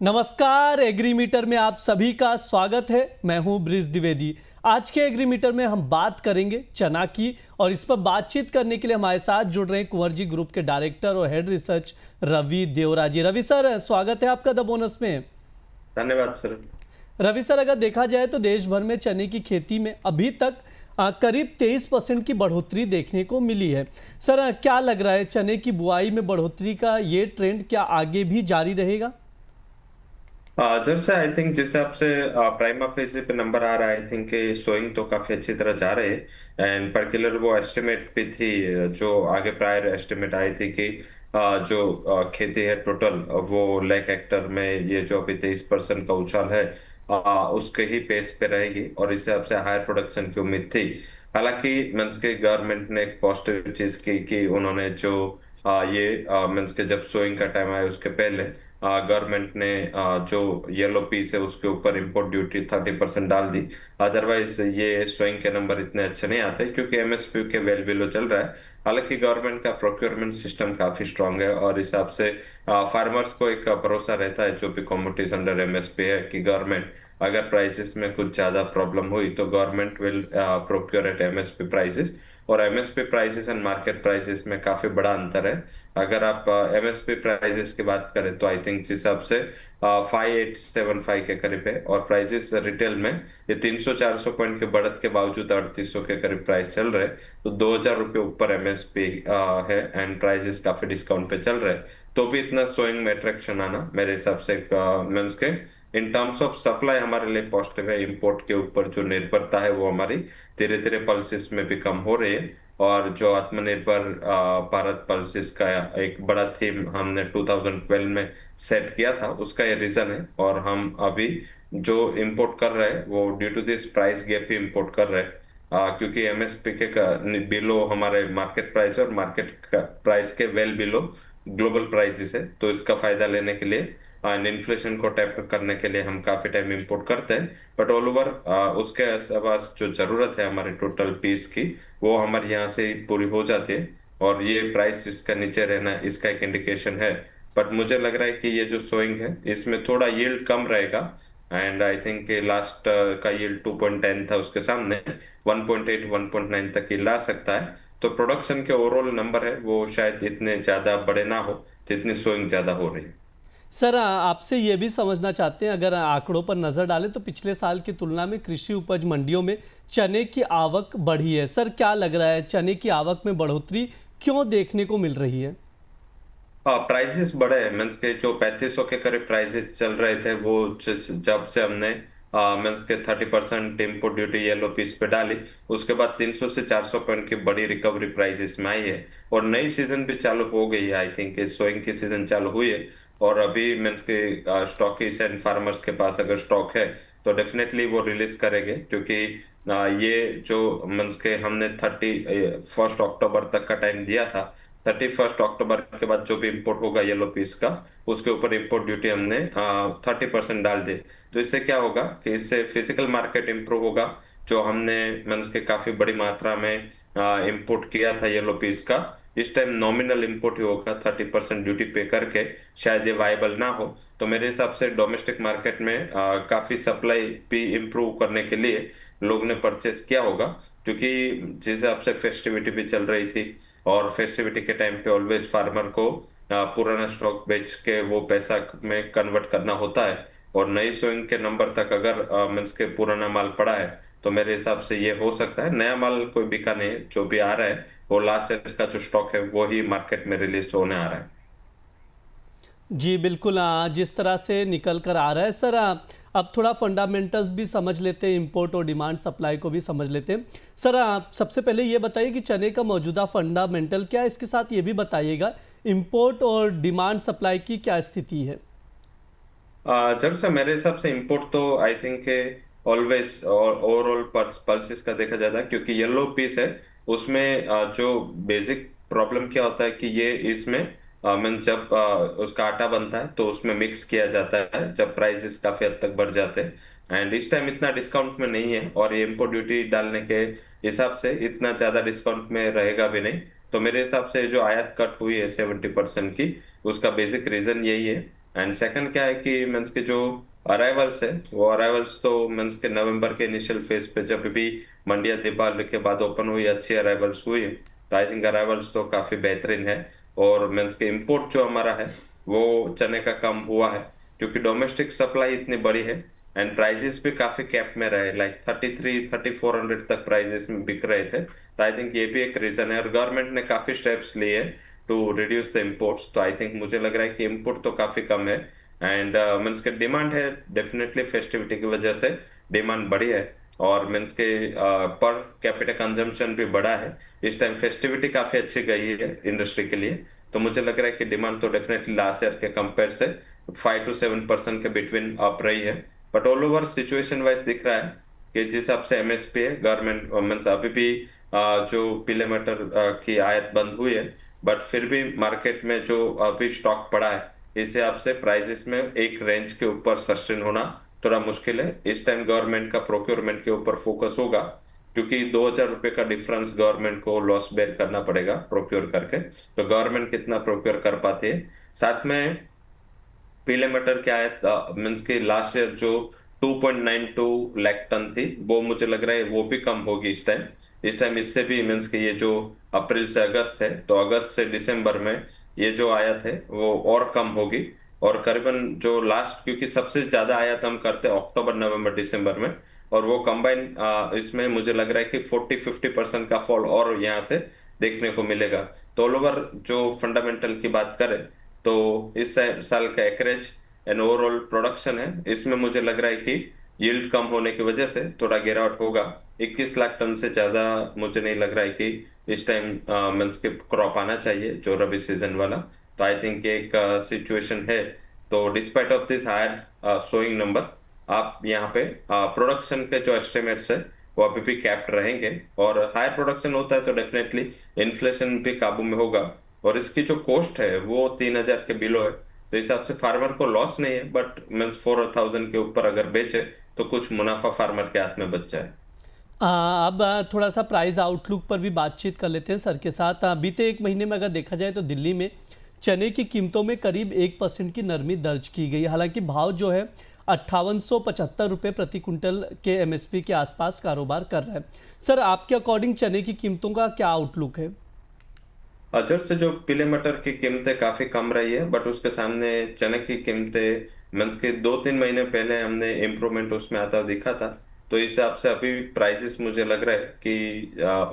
नमस्कार, एग्रीमीटर में आप सभी का स्वागत है। मैं हूं ब्रिज द्विवेदी। आज के एग्रीमीटर में हम बात करेंगे चना की, और इस पर बातचीत करने के लिए हमारे साथ जुड़ रहे हैं कुंवर जी ग्रुप के डायरेक्टर और हेड रिसर्च रवि देवरा जी। रवि सर, स्वागत है आपका द बोनस में। धन्यवाद सर। रवि सर, अगर देखा जाए तो देश भर में चने की खेती में अभी तक करीब 23% की बढ़ोतरी देखने को मिली है। सर, क्या लग रहा है, चने की बुआई में बढ़ोतरी का ये ट्रेंड क्या आगे भी जारी रहेगा? जैसे आई थिंक जिस हिसाब से प्राइमा फेज पे नंबर आ रहा है, आई थिंक सोइंग तो काफी अच्छी तरह जा रहे हैं। एंड पर्टिकुलर वो एस्टिमेट भी थी, जो आगे प्रायर एस्टिमेट आई थी कि जो खेती है टोटल वो लाख हेक्टर में ये जो अभी 23% का उछाल है, उसके ही पेस पे रहेगी और इस हिसाब से हायर प्रोडक्शन की उम्मीद थी। हालांकि मीन्स के गवर्नमेंट ने एक पॉजिटिव चीज की कि उन्होंने जो ये मीन्स के जब सोइंग का टाइम आया उसके पहले गवर्नमेंट ने जो येलो पीस है उसके ऊपर इंपोर्ट ड्यूटी 30% डाल दी। अदरवाइज ये स्वइंग के नंबर इतने अच्छे नहीं आते क्योंकि एमएसपी के वेल बिलो चल रहा है। हालांकि गवर्नमेंट का प्रोक्योरमेंट सिस्टम काफी स्ट्रांग है और इस हिसाब से फार्मर्स को एक भरोसा रहता है जो भी कमोडिटीज अंडर एमएसपी है कि गवर्नमेंट अगर प्राइसेस में कुछ ज्यादा प्रॉब्लम हुई तो government will procure at MSP prices. और MSP prices and market prices में काफी बड़ा अंतर है। अगर आप एमएसपी प्राइसेस की बात करें तो आई थिंक जिस हिसाब से 5875 के करीब है और प्राइसेस रिटेल में ये 300-400 पॉइंट के बढ़त के बावजूद 3800 के करीब प्राइस चल रहे हैं। तो 2000 रुपये ऊपर एमएसपी है एंड प्राइसेस काफी डिस्काउंट पे चल रहे हैं। तो भी इतना सोइंग में अट्रैक्शन आना मेरे हिसाब से मीन्स के इन टर्म्स ऑफ सप्लाई हमारे लिए पॉजिटिव है। इंपोर्ट के ऊपर जो निर्भरता है वो हमारी धीरे धीरे पल्सेस में भी कम हो रही है। और जो आत्मनिर्भर भारत पल्सेस का एक बड़ा थीम हमने 2012 में सेट किया था उसका ये रीजन है। और हम अभी जो इंपोर्ट कर रहे हैं वो due to this price gap ही इंपोर्ट कर रहे हैं, क्योंकि एमएसपी के बिलो हमारे मार्केट प्राइस और मार्केट प्राइस के वेल बिलो ग्लोबल प्राइसेस है। तो इसका फायदा लेने के लिए एंड इन्फ्लेशन को टैप करने के लिए हम काफी टाइम इंपोर्ट करते हैं। बट ऑल ओवर उसके पास जो जरूरत है हमारे टोटल पीस की वो हमारे यहाँ से पूरी हो जाती है। और ये प्राइस इसका नीचे रहना इसका एक इंडिकेशन है। बट मुझे लग रहा है कि ये जो सोइंग है इसमें थोड़ा यील्ड कम रहेगा। एंड आई थिंक लास्ट का यील्ड 2.10 था, उसके सामने 1.8 1.9 तक ही ला सकता है। तो प्रोडक्शन के ओवरऑल नंबर है वो शायद इतने ज्यादा बड़े ना हो जितनी सोइंग ज्यादा हो रही है। सर, आपसे ये भी समझना चाहते हैं, अगर आंकड़ों पर नज़र डालें तो पिछले साल की तुलना में कृषि उपज मंडियों में चने की आवक बढ़ी है। सर, क्या लग रहा है, चने की आवक में बढ़ोतरी क्यों देखने को मिल रही है? हाँ, प्राइसेस बढ़े हैं। मीन्स के जो 3500 के करीब प्राइसेस चल रहे थे वो जब से हमने मीन्स के 30% इम्पोर्ट ड्यूटी येलो पीस पे डाली उसके बाद 300 से 400 पॉइंट की बड़ी रिकवरी प्राइसेस में आई है। और नई सीजन भी चालू हो गई है, आई थिंक सोइंग की सीजन चालू हुई है। और अभी मीन्स के स्टॉकीज एंड फार्मर्स के पास अगर स्टॉक है तो डेफिनेटली वो रिलीज करेंगे, क्योंकि ये जो मीन्स के हमने 31 अक्टूबर तक का टाइम दिया था। 31 अक्टूबर के बाद जो भी इंपोर्ट होगा येलो पीस का उसके ऊपर इंपोर्ट ड्यूटी हमने 30% डाल दी। तो इससे क्या होगा कि इससे फिजिकल मार्केट इंप्रूव होगा। जो हमने मीन्स के काफी बड़ी मात्रा में इंपोर्ट किया था येलो पीस का, इस टाइम नॉमिनल इंपोर्ट ही होगा 30% ड्यूटी पे करके। शायद ये वायबल ना हो। तो मेरे हिसाब से डोमेस्टिक मार्केट में काफी सप्लाई भी इंप्रूव करने के लिए लोग ने परचेस किया होगा, क्योंकि जिस हिसाब से फेस्टिविटी भी चल रही थी और फेस्टिविटी के टाइम पे ऑलवेज फार्मर को पुराना स्टॉक बेच के वो पैसा में कन्वर्ट करना होता है। और नई सोइंग के नंबर तक अगर मीन्स के पुराना माल पड़ा है तो मेरे हिसाब से ये हो सकता है। नया माल कोई बिका नहीं है, जो भी आ रहा है वो लास्ट ईयर का जो स्टॉक है वो ही मार्केट में रिलीज होने आ रहा है। जी बिल्कुल, जिस तरह से निकल कर आ रहा है। सर, अब थोड़ा फंडामेंटल्स भी समझ लेते हैं, इंपोर्ट और डिमांड सप्लाई को भी समझ लेते हैं। सर, आप सबसे पहले ये बताइए कि चने का मौजूदा फंडामेंटल क्या है, इसके साथ ये भी बताइएगा इंपोर्ट और डिमांड सप्लाई की क्या स्थिति है। जब से मेरे हिसाब से इंपोर्ट तो आई थिंक ऑलवेज और ओवरऑल पल्सेस का देखा जाता है, क्योंकि येलो पीस है उसमें जो बेसिक प्रॉब्लम क्या होता है कि ये इसमें मीन जब उसका आटा बनता है तो उसमें मिक्स किया जाता है जब प्राइसेस काफी हद तक बढ़ जाते हैं। एंड इस टाइम इतना डिस्काउंट में नहीं है और ये इम्पोर्ट ड्यूटी डालने के हिसाब से इतना ज्यादा डिस्काउंट में रहेगा भी नहीं। तो मेरे हिसाब से जो आयात कट हुई है 70% की, उसका बेसिक रीजन यही है एंड सेकंड क्या है कि मीन्स के जो अराइवल्स है वो अराइवल्स तो मीन्स के नवंबर के इनिशियल फेज पे जब भी मंडिया दीपावली के बाद ओपन हुई अच्छी अराइवल्स हुई, तो आई थिंक अराइवल्स तो काफी बेहतरीन है। और मीन्स के इम्पोर्ट जो हमारा है वो चने का कम हुआ है, क्योंकि डोमेस्टिक सप्लाई इतनी बड़ी है एंड प्राइजेस भी काफी कैप में रहे, लाइक 33-3400 तक प्राइजेस में बिक रहे थे। तो आई थिंक ये भी एक रीजन है, और गवर्नमेंट ने काफी स्टेप्स लिए टू रिड्यूस द इम्पोर्ट्स। तो आई थिंक मुझे लग रहा है कि इम्पोर्ट तो काफी कम है एंड मीन्स के डिमांड है, डेफिनेटली फेस्टिविटी की वजह से डिमांड बढ़ी है। और मीन्स के पर कैपिटा कंजम्पशन भी बढ़ा है, इस टाइम फेस्टिविटी काफी अच्छी गई है इंडस्ट्री के लिए। तो मुझे लग रहा है कि डिमांड तो डेफिनेटली लास्ट ईयर के कंपेयर से 5 to 7% के बिटवीन अप रही है। But all over situation wise दिख रहा है कि जिस हिसाब से एमएसपी है, गवर्नमेंट मीन्स अभी भी जो पीले मटर की आयात बंद हुई है, बट फिर भी मार्केट में जो अभी स्टॉक पड़ा है इस हिसाब से प्राइसेस में एक रेंज के ऊपर सस्टेन होना थोड़ा मुश्किल है। इस टाइम गवर्नमेंट का प्रोक्योरमेंट के ऊपर फोकस होगा, क्योंकि 2000 रुपए का डिफरेंस गवर्नमेंट को लॉस बेयर करना पड़ेगा प्रोक्योर करके। तो गवर्नमेंट कितना प्रोक्योर कर पाती है, साथ में पीले मटर की आयत मीन्स के लास्ट ईयर जो 2.92 लाख टन थी, वो मुझे लग रहा है वो भी कम होगी इस टाइम इससे भी मीन्स के ये जो अप्रैल से अगस्त है, तो अगस्त से दिसंबर में ये जो आयत है वो और कम होगी। और करीबन जो लास्ट, क्योंकि सबसे ज्यादा आयत हम करते हैं अक्टूबर नवंबर दिसंबर में, और वो कंबाइन इसमें मुझे लग रहा है कि 40-50% का फॉल और यहाँ से देखने को मिलेगा। तो ऑल ओवर जो फंडामेंटल की बात करें, तो इस साल का एकरेज एंड ओवरऑल प्रोडक्शन है, इसमें मुझे लग रहा है कि यील्ड कम होने की वजह से थोड़ा गिरावट होगा। 21 लाख टन से ज्यादा मुझे नहीं लग रहा है कि इस टाइम मीन्स के क्रॉप आना चाहिए जो रबी सीजन वाला। तो आई थिंक ये एक सिचुएशन है। तो despite of this higher sowing number, आप यहाँ पे प्रोडक्शन के जो एस्टिमेट्स है वो अभी भी कैप्ड रहेंगे, और हायर प्रोडक्शन होता है तो डेफिनेटली इन्फ्लेशन भी काबू में होगा। और इसकी जो कॉस्ट है वो 3000 के बिलो है, तो इस हिसाब से फार्मर को लॉस नहीं है, बट मीन्स 4000 के ऊपर अगर बेचे तो कुछ मुनाफा फार्मर के हाथ में बच जाए। अब थोड़ा सा प्राइस आउटलुक पर भी बातचीत कर लेते हैं सर के साथ। बीते एक महीने में अगर देखा जाए तो दिल्ली में चने की कीमतों में करीब 1% की नरमी दर्ज की गई। हालांकि भाव जो है 5875 रुपये प्रति कुंटल के एमएसपी के आसपास कारोबार कर रहा है। सर, आपके अकॉर्डिंग चने की कीमतों का क्या आउटलुक है? अजर से जो पीले मटर की कीमतें काफी कम रही है, बट उसके सामने चने की कीमतें मीन्स के 2-3 महीने पहले हमने इम्प्रूवमेंट उसमें आता हुआ दिखा था। तो इस हिसाब से अभी प्राइसेस मुझे लग रहा है कि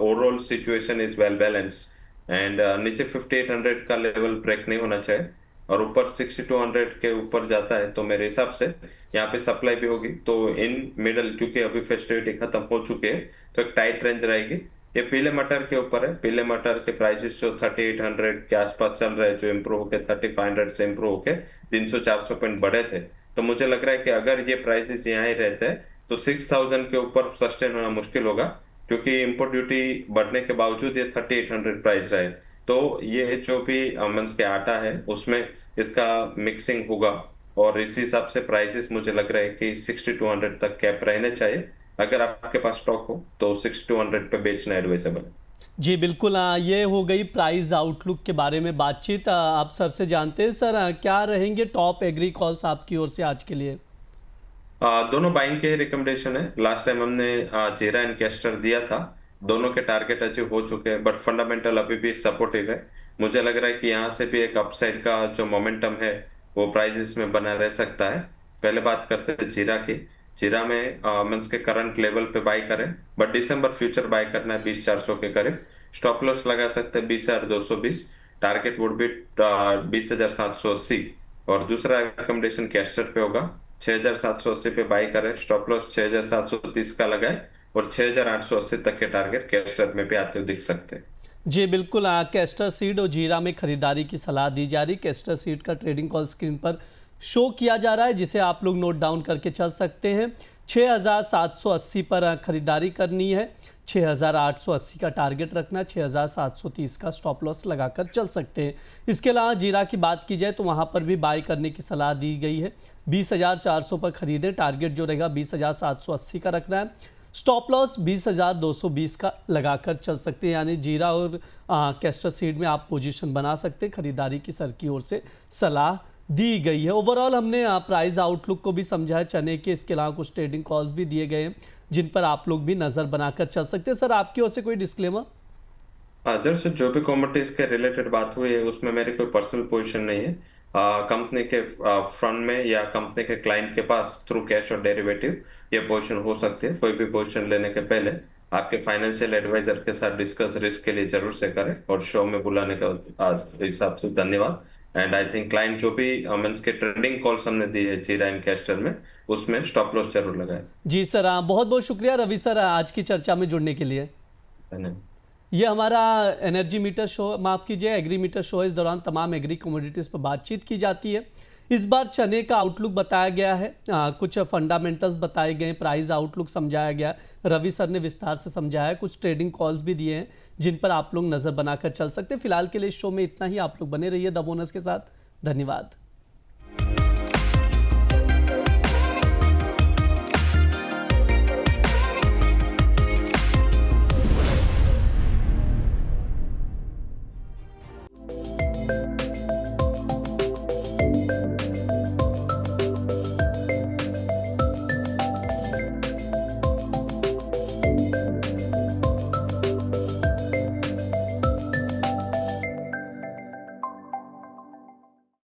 overall situation is well balance and नीचे 5800 का लेवल ब्रेक नहीं होना चाहिए, और ऊपर 6200 के ऊपर जाता है तो मेरे हिसाब से यहाँ पे सप्लाई भी होगी। तो इन मिडल, क्योंकि अभी फेस्टिविटी खत्म हो चुके हैं, तो एक टाइट रेंज रहेगी। ये पीले मटर के ऊपर है, पीले मटर के प्राइसेस जो 3800 के आसपास चल रहे हैं, जो इम्प्रूव होके 3500 से इम्प्रूव होके 300-400 पॉइंट बढ़े थे। तो मुझे लग रहा है कि अगर ये प्राइसेस यहाँ ही रहते हैं तो 6000 के ऊपर सस्टेन होना मुश्किल होगा, क्योंकि इंपोर्ट ड्यूटी बढ़ने के बावजूद ये 3800 प्राइस रहे। तो ये जो भी मंस के आटा है उसमें इसका मिक्सिंग होगा, और इसी हिसाब से प्राइसेस मुझे लग रहा है कि 6200 तक कैप रहने चाहिए। अगर आपके पास स्टॉक हो तो 6200 पे बेचना एडवाइजेबल है। जी बिल्कुल। ये हो गई प्राइस आउटलुक के बारे में बातचीत। आप सर से जानते हैं सर, क्या रहेंगे टॉप एग्री कॉल्स आपकी ओर से आज के लिए? दोनों बाइंग के रिकमेंडेशन है। लास्ट टाइम हमने जीरा एंड कैस्टर दिया था, दोनों के टारगेट अचीव हो चुके हैं, बट फंडामेंटल अभी भी सपोर्टिव है। मुझे लग रहा है कि यहाँ से भी एक अपसाइड का जो मोमेंटम है वो प्राइसेस में बना रह सकता है। पहले बात करते हैं जीरा की। जीरा में मीन्स के करंट लेवल पे बाई करें, बट दिसंबर फ्यूचर बाई करना है 20400 के करीब। स्टॉप लॉस लगा सकते हैं 20220, टारगेट वुड बी 20780। और दूसरा रिकमेंडेशन कैस्टर पे होगा, 6780 पे बाई करें, स्टॉप लॉस 6730 का लगाए, और 6880 तक के टारगेट कैस्टर में भी आते हुए दिख सकते हैं। जी बिल्कुल। कैस्टर सीड और जीरा में खरीदारी की सलाह दी जा रही। कैस्टर सीड का ट्रेडिंग कॉल स्क्रीन पर शो किया जा रहा है, जिसे आप लोग नोट डाउन करके चल सकते हैं। 6780 पर खरीदारी करनी है, 6880 का टारगेट रखना है, 6730 का स्टॉप लॉस लगाकर चल सकते हैं। इसके अलावा जीरा की बात की जाए तो वहां पर भी बाई करने की सलाह दी गई है। 20400 पर खरीदें, टारगेट जो रहेगा 20780 का रखना है, स्टॉप लॉस 20220 का लगाकर चल सकते हैं। यानी जीरा और कैस्टर सीड में आप पोजीशन बना सकते हैं। खरीदारी की सर की ओर से सलाह दी गई है। ओवरऑल हमने प्राइस आउटलुक को भी समझा है चने के, इसके अलावा कुछ ट्रेडिंग कॉल्स भी दिए गए हैं जिन पर आप लोग भी नज़र बनाकर चल सकते हैं। सर आपकी ओर से कोई डिस्क्लेमर? जैसे जो भी कमोडिटीज के रिलेटेड बात हुई है उसमें मेरी कोई पर्सनल पोजीशन नहीं है। कंपनी के फ्रंट में या कंपनी के क्लाइंट के पास थ्रू कैश और डेरिवेटिव ये पोजीशन हो सकती है। कोई भी पोजीशन लेने के पहले आपके फाइनेंशियल एडवाइजर के साथ डिस्कस रिस्क के लिए जरूर से करें। और शो में बुलाने का हिसाब से धन्यवाद। एंड आई थिंक क्लाइंट जो भी मीन्स के ट्रेडिंग कॉल्स हमने दी है जीरा एंड कैस्टर में, उसमें स्टॉप लॉस जरूर लगाए। जी सर, बहुत बहुत शुक्रिया रवि सर आज की चर्चा में जुड़ने के लिए। धन्यवाद। ये हमारा एनर्जी मीटर शो, माफ़ कीजिए एग्री मीटर शो है। इस दौरान तमाम एग्री कमोडिटीज़ पर बातचीत की जाती है। इस बार चने का आउटलुक बताया गया है, कुछ फंडामेंटल्स बताए गए, प्राइस आउटलुक समझाया गया, रवि सर ने विस्तार से समझाया, कुछ ट्रेडिंग कॉल्स भी दिए हैं जिन पर आप लोग नज़र बनाकर चल सकते हैं। फिलहाल के लिए इस शो में इतना ही। आप लोग बने रहिए द बोनस के साथ। धन्यवाद।